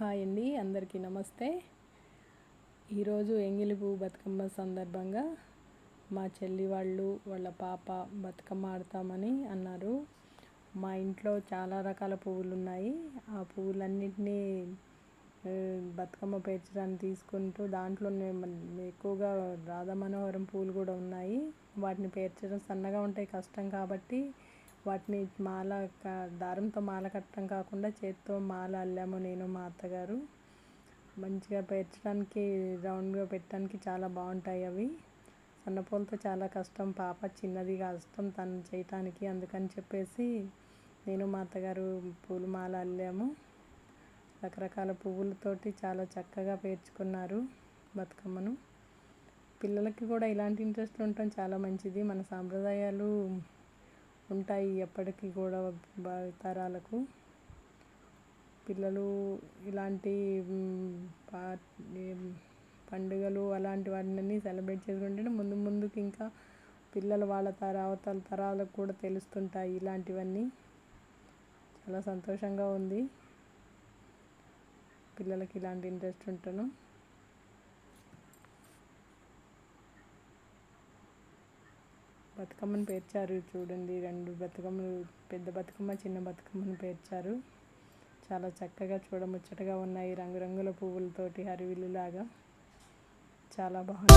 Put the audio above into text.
Hi అండి, అందరికీ నమస్తే. ఈరోజు ఎంగిలి పువ్వు బతుకమ్మ సందర్భంగా మా చెల్లి వాళ్ళ పాప బతుకమ్మ ఆడతామని అన్నారు. మా ఇంట్లో చాలా రకాల పువ్వులు ఉన్నాయి. ఆ పువ్వులన్నింటినీ బతుకమ్మ పేర్చడానికి తీసుకుంటూ దాంట్లోనే ఎక్కువగా రాధా మనోహరం పూలు కూడా ఉన్నాయి. వాటిని పేర్చడం సన్నగా ఉంటాయి, కష్టం కాబట్టి వాటిని దారంతో మాల కట్టడం కాకుండా చేత్తో మాల అల్లాము నేను మా అత్తగారు. మంచిగా పేర్చడానికి రౌండ్గా పెట్టడానికి చాలా బాగుంటాయి. అవి సన్నపూలతో చాలా కష్టం, పాప చిన్నది కష్టం తను చేయటానికి. అందుకని చెప్పేసి నేను మా అత్తగారు పూల మాల అల్లాము. రకరకాల పువ్వులతోటి చాలా చక్కగా పేర్చుకున్నారు బతుకమ్మను. పిల్లలకి కూడా ఇలాంటి ఇంట్రెస్ట్ ఉండటం చాలా మంచిది. మన సాంప్రదాయాలు ఉంటాయి ఎప్పటికీ కూడా తరాలకు. పిల్లలు ఇలాంటి పండుగలు అలాంటివన్నీ సెలబ్రేట్ చేసుకుంటే ముందుకు ఇంకా పిల్లలు వాళ్ళ అవతల తరాలకు కూడా తెలుస్తుంటాయి ఇలాంటివన్నీ. చాలా సంతోషంగా ఉంది పిల్లలకి ఇలాంటి ఇంట్రెస్ట్ ఉంటాను. బతుకమ్మను పేర్చారు చూడండి, 2 బతుకమ్మలు, పెద్ద బతుకమ్మ చిన్న బతుకమ్మను పేర్చారు. చాలా చక్కగా చూడముచ్చటగా ఉన్నాయి, రంగురంగుల పువ్వులతోటి హరివిల్లులాగా చాలా బాగుంది.